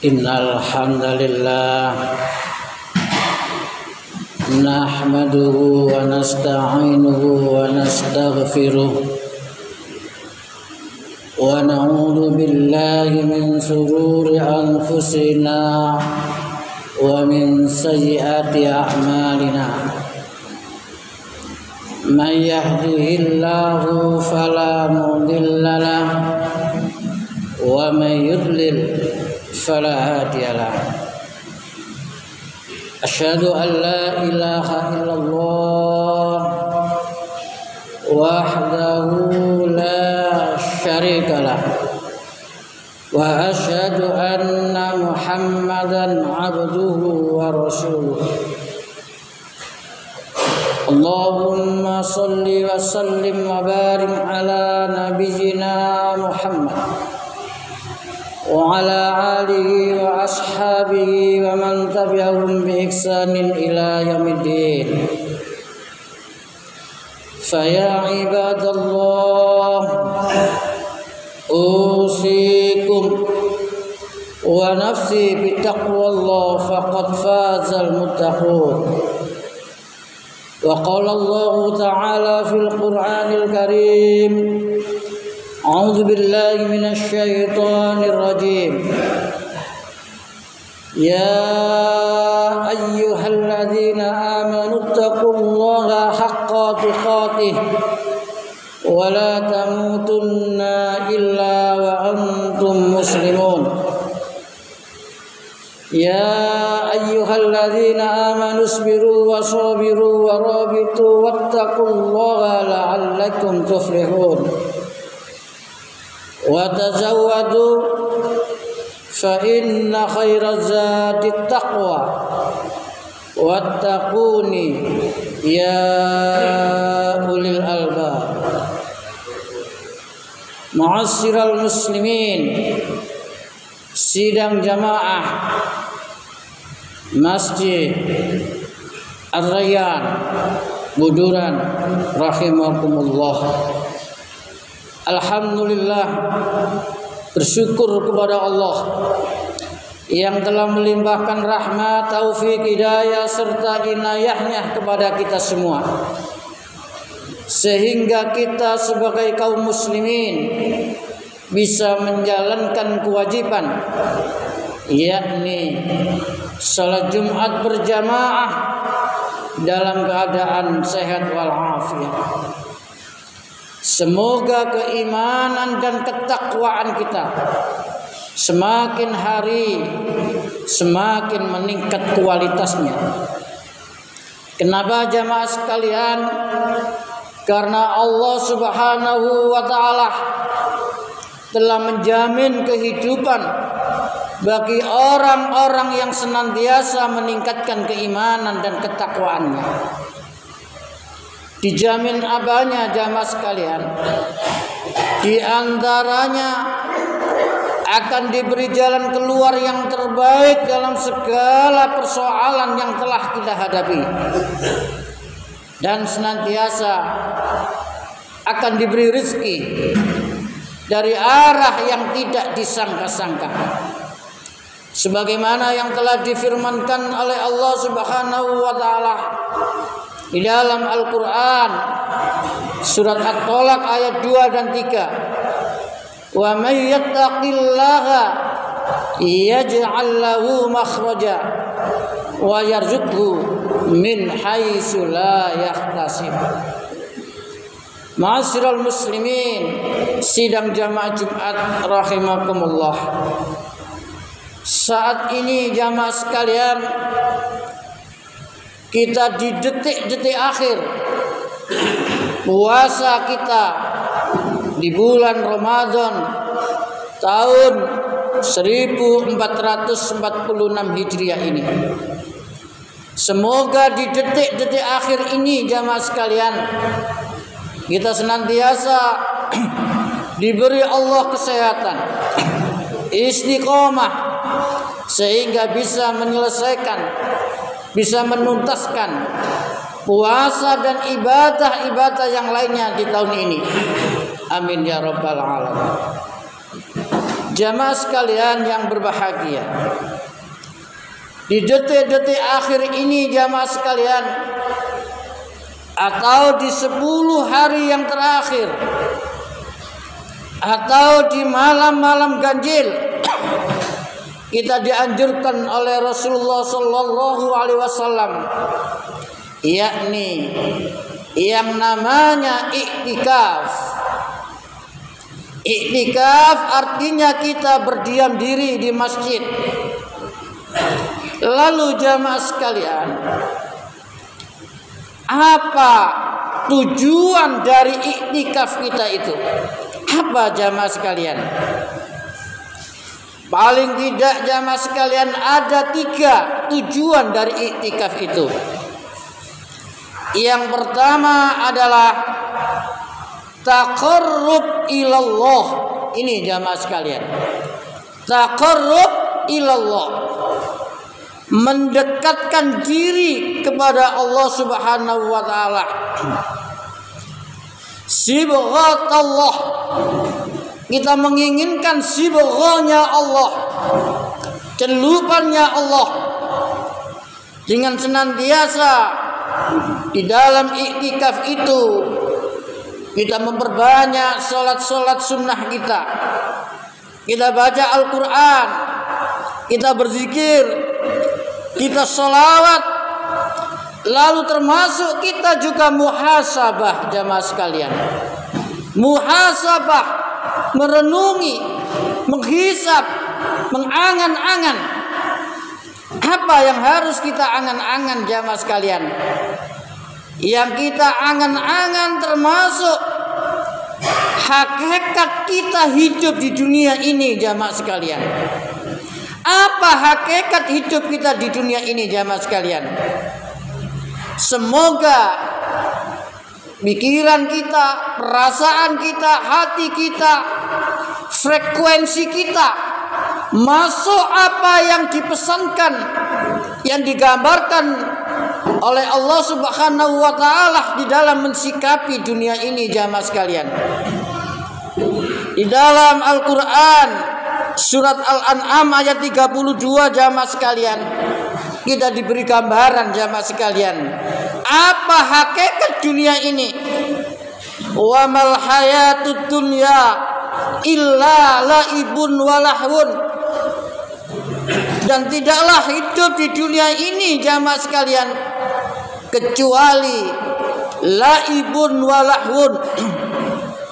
Innal hamdalillah nahmaduhu wa nasta'inuhu wa nastaghfiruh wa na'udzu billahi min shururi anfusina wa min sayyiati a'malina. Man yahdihillahu fala mudilla lahu wa man yudlil fala hadiya lahu. Asyhadu an la ilaha illallah wahdahu la syarika lah wa asyhadu anna Muhammadan abduhu wa rasuluh. Allahumma salli wa sallim wa barik ala nabiyyina Muhammad wa ala alihi wa ashabihi wa man tabi'ahum bi ihsanin ila yaumiddin. Fa ya ibadallah usikum wa nafsi bi taqwallah faqad fazal muttaqun. Wa qala Allah ta'ala fil Qur'anil Karim, a'udzu billahi minasy syaithanir rajim. Ya ayyuhalladzina amanu taqullaha haqqa tuqatih wa la tamutunna illa wa antum muslimun. Ya ayyuhalladzina amanu isbiru wa sabiru wa rabitu wattaqullaha la'allakum tuflihun. Wa tazawwadu fa inna khairaz zadi taqwa wattaquni ya ulil albab. Ma'asyiral muslimin, sidang jamaah Masjid Ar-Rayyan Buduran rahimakumullah. Alhamdulillah, bersyukur kepada Allah yang telah melimpahkan rahmat, taufik, hidayah serta inayahnya kepada kita semua, sehingga kita sebagai kaum muslimin bisa menjalankan kewajiban, yakni salat Jumat berjamaah dalam keadaan sehat walafiat. Semoga keimanan dan ketakwaan kita semakin hari semakin meningkat kualitasnya. Kenapa jamaah sekalian? Karena Allah Subhanahu wa ta'ala telah menjamin kehidupan bagi orang-orang yang senantiasa meningkatkan keimanan dan ketakwaannya. Dijamin apanya jamaah sekalian? Di antaranya akan diberi jalan keluar yang terbaik dalam segala persoalan yang telah kita hadapi, dan senantiasa akan diberi rezeki dari arah yang tidak disangka-sangka, sebagaimana yang telah difirmankan oleh Allah Subhanahu wa ta'ala di dalam Al-Quran surat At-Tolak ayat 2 dan 3. Wa may yattaqillaha yaj'al lahu makhraja wa yarzuqhu min haitsu la yahtasib. Ma'asyiral muslimin, sidang jamaah Jumat rahimakumullah. Saat ini jamaah sekalian, kita di detik-detik akhir puasa kita di bulan Ramadan tahun 1446 Hijriah ini. Semoga di detik-detik akhir ini jamaah sekalian kita senantiasa diberi Allah kesehatan, istiqomah, sehingga bisa menyelesaikan, bisa menuntaskan puasa dan ibadah-ibadah yang lainnya di tahun ini. Amin ya rabbal alamin. Jamaah sekalian yang berbahagia, di detik-detik akhir ini jamaah sekalian, atau di 10 hari yang terakhir, atau di malam-malam ganjil, kita dianjurkan oleh Rasulullah sallallahu alaihi wasallam, yakni yang namanya iktikaf. Iktikaf artinya kita berdiam diri di masjid. Lalu jamaah sekalian, apa tujuan dari iktikaf kita itu? Apa jamaah sekalian? Paling tidak jamaah sekalian ada 3 tujuan dari iktikaf itu. Yang pertama adalah taqarrub ilallah. Ini jamaah sekalian, taqarrub ilallah, mendekatkan diri kepada Allah Subhanahu wa taala. Sibghatullah, kita menginginkan sibghanya Allah, celupannya Allah, dengan senantiasa di dalam iktikaf itu kita memperbanyak sholat-sholat sunnah kita. Kita baca Al-Quran, kita berzikir, kita sholawat. Lalu termasuk kita juga muhasabah jamaah sekalian. Muhasabah, merenungi, menghisab, mengangan-angan. Apa yang harus kita angan-angan jamaah sekalian? Yang kita angan-angan termasuk hakikat kita hidup di dunia ini jamaah sekalian. Apa hakikat hidup kita di dunia ini jamaah sekalian? Semoga pikiran kita, perasaan kita, hati kita, frekuensi kita masuk apa yang dipesankan, yang digambarkan oleh Allah Subhanahu wa taala di dalam mensikapi dunia ini jamaah sekalian. Di dalam Al-Qur'an surat Al-An'am ayat 32 jamaah sekalian, kita diberi gambaran jamaah sekalian, apa hakikat dunia ini. Wa mal hayatud dunya illa laibun wa lahwun. Dan tidaklah hidup di dunia ini jamaah sekalian kecuali laibun wa lahwun,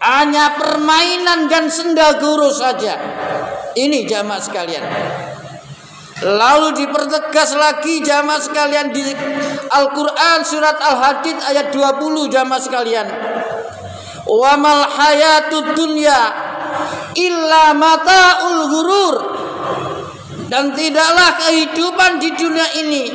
hanya permainan dan senda guru saja. Ini jamaah sekalian. Lalu dipertegas lagi jamaah sekalian di Al-Quran surat Al-Hadid ayat 20 jamaah sekalian. Wa mal hayatud dunya illa mata'ul ghurur. Dan tidaklah kehidupan di dunia ini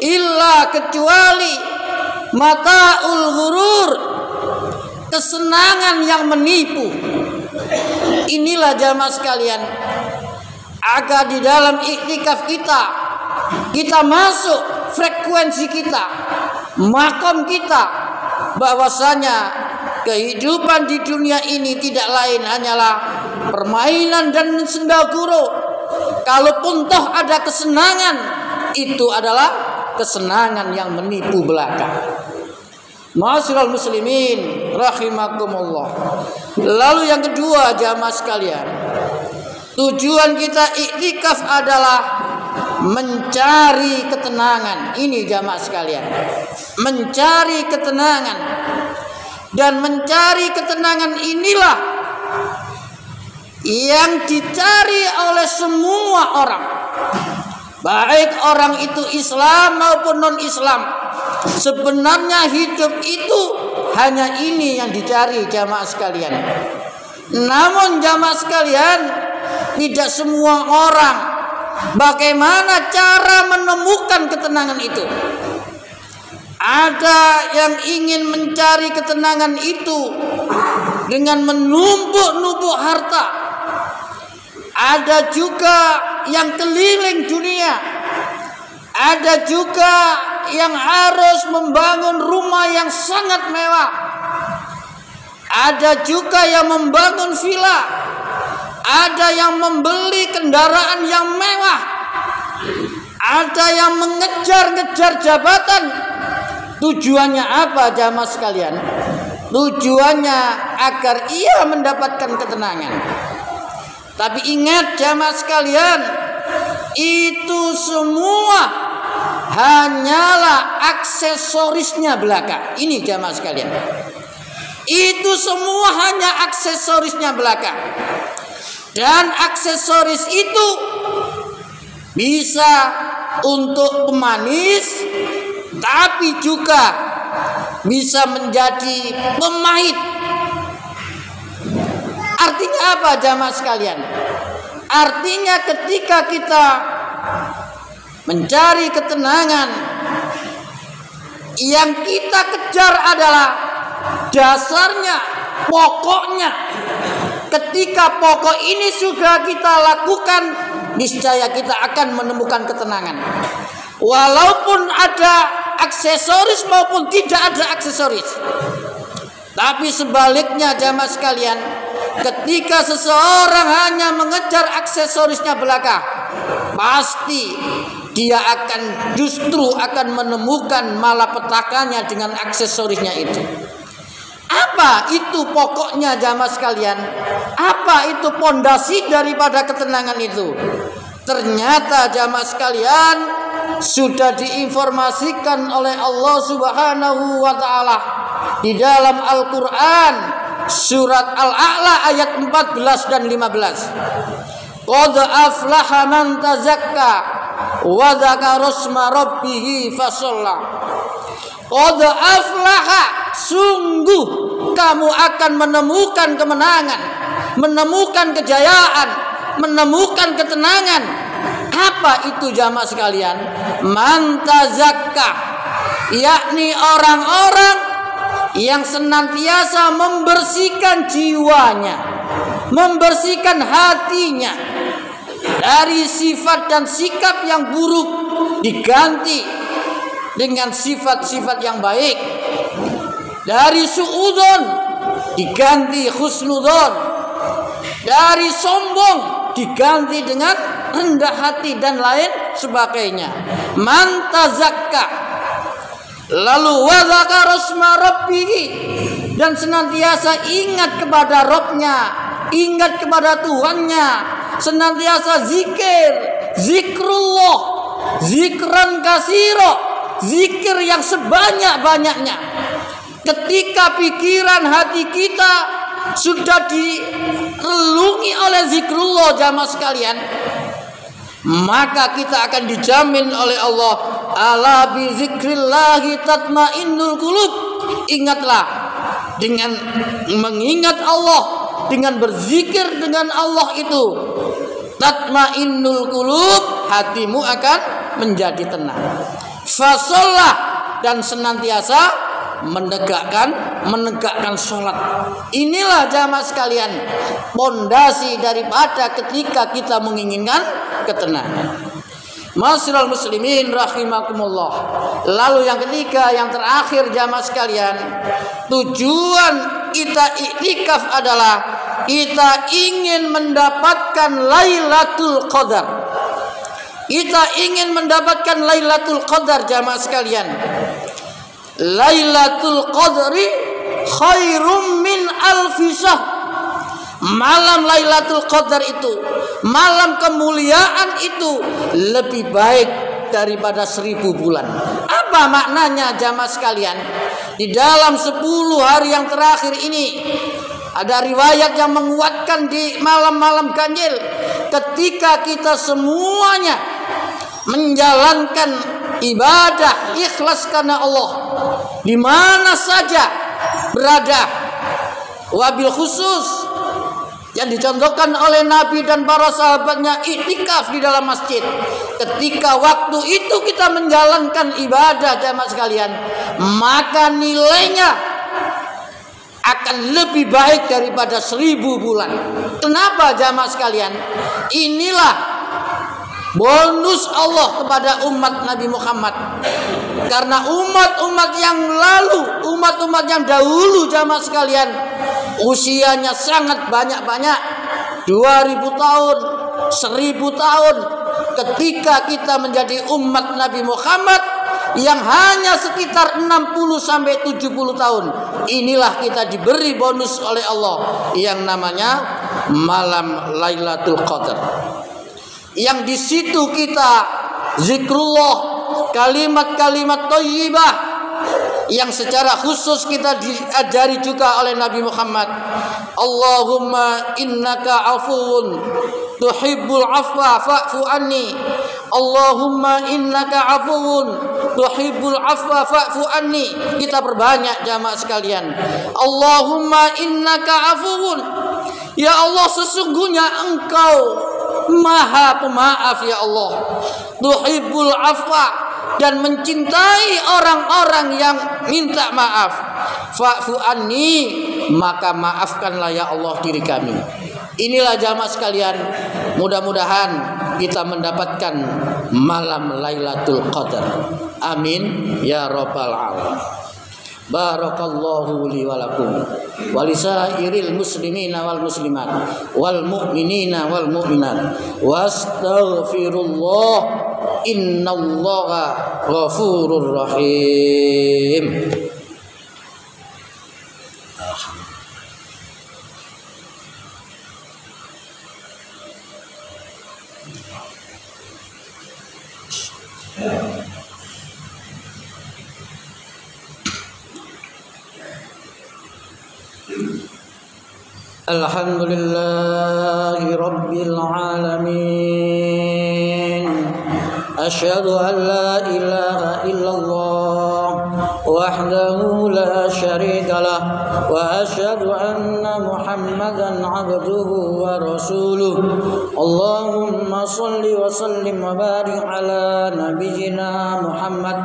illa kecuali mata'ul ghurur, kesenangan yang menipu. Inilah jamaah sekalian, agar di dalam iktikaf kita masuk frekuensi kita, makam kita, bahwasanya kehidupan di dunia ini tidak lain hanyalah permainan dan senda guru. Kalaupun toh ada kesenangan, itu adalah kesenangan yang menipu belaka. Ma'asyiral muslimin rahimakumullah. Lalu yang kedua jamaah sekalian, tujuan kita iktikaf adalah mencari ketenangan. Ini jamaah sekalian, mencari ketenangan. Dan mencari ketenangan inilah yang dicari oleh semua orang, baik orang itu Islam maupun non-Islam. Sebenarnya hidup itu hanya ini yang dicari jamaah sekalian. Namun jamaah sekalian, tidak semua orang bagaimana cara menemukan ketenangan itu. Ada yang ingin mencari ketenangan itu dengan menumpuk-numpuk harta. Ada juga yang keliling dunia. Ada juga yang harus membangun rumah yang sangat mewah. Ada juga yang membangun villa. ada yang membeli kendaraan yang mewah, ada yang mengejar-ngejar jabatan. Tujuannya apa jamaah sekalian? Tujuannya agar ia mendapatkan ketenangan. Tapi ingat jamaah sekalian, itu semua hanyalah aksesorisnya belaka. Ini jamaah sekalian, itu semua hanya aksesorisnya belaka. Dan aksesoris itu bisa untuk pemanis, tapi juga bisa menjadi pemahit. Artinya apa jamaah sekalian? Artinya ketika kita mencari ketenangan, yang kita kejar adalah dasarnya, pokoknya. Ketika pokok ini sudah kita lakukan, niscaya kita akan menemukan ketenangan. Walaupun ada aksesoris maupun tidak ada aksesoris. Tapi sebaliknya jamaah sekalian, ketika seseorang hanya mengejar aksesorisnya belaka, pasti dia akan justru akan menemukan malapetakannya dengan aksesorisnya itu. Apa itu pokoknya jamaah sekalian? Apa itu pondasi daripada ketenangan itu? Ternyata jamaah sekalian sudah diinformasikan oleh Allah Subhanahu wa taala di dalam Al-Qur'an surat Al-A'la ayat 14 dan 15. Qad aflaha man tazakka wa dzakara isma rabbih fasalla. Qad aflaha, sungguh kamu akan menemukan kemenangan, menemukan kejayaan, menemukan ketenangan. Apa itu jamaah sekalian? Man tazakka, yakni orang-orang yang senantiasa membersihkan jiwanya, membersihkan hatinya dari sifat dan sikap yang buruk, diganti dengan sifat-sifat yang baik. Dari suudzon diganti husnudzon, dari sombong diganti dengan rendah hati dan lain sebagainya. Man tazakka, lalu wa dzakara isma rabbih, dan senantiasa ingat kepada Rabbnya, ingat kepada Tuhannya, senantiasa zikir, zikrullah, zikran katsira, zikir yang sebanyak-banyaknya. Ketika pikiran hati kita sudah direlungi oleh zikrullah jamaah sekalian, maka kita akan dijamin oleh Allah, ala bi zikrillahi tatmainnul qulub. Ingatlah, dengan mengingat Allah, dengan berzikir dengan Allah itu, tatmainnul qulub, hatimu akan menjadi tenang. Fasollah, dan senantiasa menegakkan sholat. Inilah jamaah sekalian pondasi daripada ketika kita menginginkan ketenangan. Ma'asyiral muslimin rahimakumullah. Lalu yang ketiga, yang terakhir jamaah sekalian, tujuan kita iktikaf adalah kita ingin mendapatkan Lailatul Qadar. Kita ingin mendapatkan Lailatul Qadar jamaah sekalian. Lailatul Qadri khairum min alfi syahr. Malam Lailatul Qadar itu, malam kemuliaan itu lebih baik daripada 1000 bulan. Apa maknanya jamaah sekalian? Di dalam 10 hari yang terakhir ini ada riwayat yang menguatkan di malam-malam ganjil, ketika kita semuanya menjalankan ibadah ikhlas karena Allah di mana saja berada, wabil khusus yang dicontohkan oleh Nabi dan para sahabatnya iktikaf di dalam masjid. Ketika waktu itu kita menjalankan ibadah jamaah sekalian, maka nilainya akan lebih baik daripada 1000 bulan. Kenapa jamaah sekalian? Inilah bonus Allah kepada umat Nabi Muhammad. Karena umat-umat yang lalu, umat-umat yang dahulu jamaah sekalian, usianya sangat banyak-banyak. 2000 tahun, 1000 tahun, ketika kita menjadi umat Nabi Muhammad yang hanya sekitar 60-70 tahun, inilah kita diberi bonus oleh Allah yang namanya malam Lailatul Qadar. Yang di situ kita zikrullah, kalimat-kalimat thayyibah yang secara khusus kita diajari juga oleh Nabi Muhammad. Allahumma innaka afuwun tuhibbul afwa fa'fu anni. Allahumma innaka afuwun tuhibbul afwa fa'fu anni. Kita perbanyak jamaah sekalian. Allahumma innaka afuwun. Ya Allah, sesungguhnya Engkau Maha Pemaaf ya Allah. Tuhibbul afwa, dan mencintai orang-orang yang minta maaf. Fa'fu anni, maka maafkanlah ya Allah diri kami. Inilah jamaah sekalian, mudah-mudahan kita mendapatkan malam Lailatul Qadar. Amin ya rabbal alamin. Barakallahu li wa lakum wa lisairil muslimina wal muslimat wal mu'minina wal mu'minat wastaghfirullah innallaha ghafurur rahim. Alhamdulillahi Rabbil Alamin. Asyhadu an la ilaha illallah wahdahu la syarika lah wa asyhadu anna Muhammadan abduhu wa rasuluh. Allahumma salli wa sallim wa barik ala nabiyyina Muhammad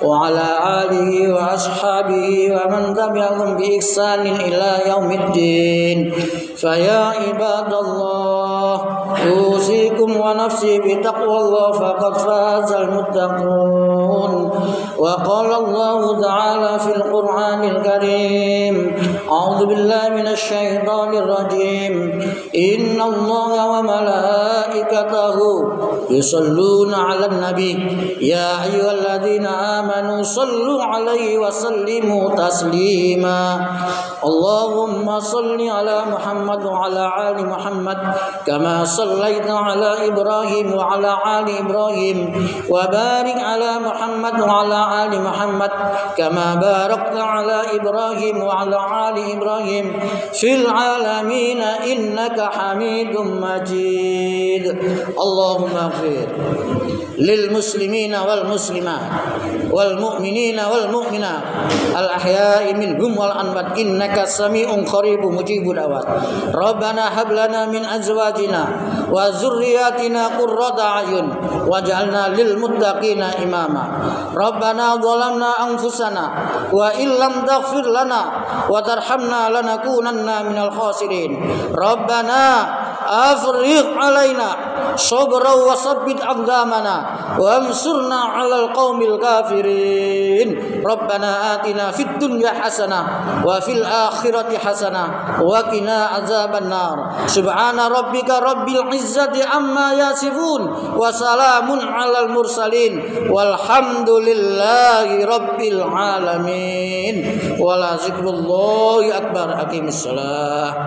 wa ala alihi wa ashabihi wa man tabi'ahum bi ihsanin ila yaumiddin. Fa ya ibadallah, usikum wa nafsi bi taqwallah faqad fazal muttaqun. Wa qala Allah ta'ala fil Qur'anil Karim, a'udzu billahi minasy syaithanir rajim. Innallaha wa malaikatahu yusalluna 'alan nabi ya ayyuhalladzina amanu sallu 'alaihi wa sallimu taslima. Allahumma salli 'ala Muhammad wa 'ala ali Muhammad kama sallaita 'ala Ibrahim wa 'ala ali Ibrahim wa barik 'ala Muhammad wa 'ala ali Muhammad kama barakta 'ala Ibrahim wa 'ala ali Ibrahim fil 'alamin innaka Hamidum Majid. Allahumma ighfir lil muslimina wal muslimat wal mu'minina wal mu'minat al ahya'i minhum wal amwat innaka sami'un qaribun mujibud da'wat. Rabbana hab lana min azwajina wa dzurriyyatina qurrata a'yun waj'alna lil muttaqina imama. Rabbana zalamna anfusana wa illam taghfir lana wa tarhamna lanakunanna minal khasirin. Rabbana afrigh alaina sabra wa sabbit aqdamana wa ansurna 'alal qaumil kafirin. Rabbana atina fid dunya hasanah wa fil akhirati hasanah wa qina azabannar. Subhana rabbika rabbil izzati amma yasifun wa salamun 'alal mursalin walhamdulillahi rabbil alamin. Wala zikrullahi akbar. Aqimissalah.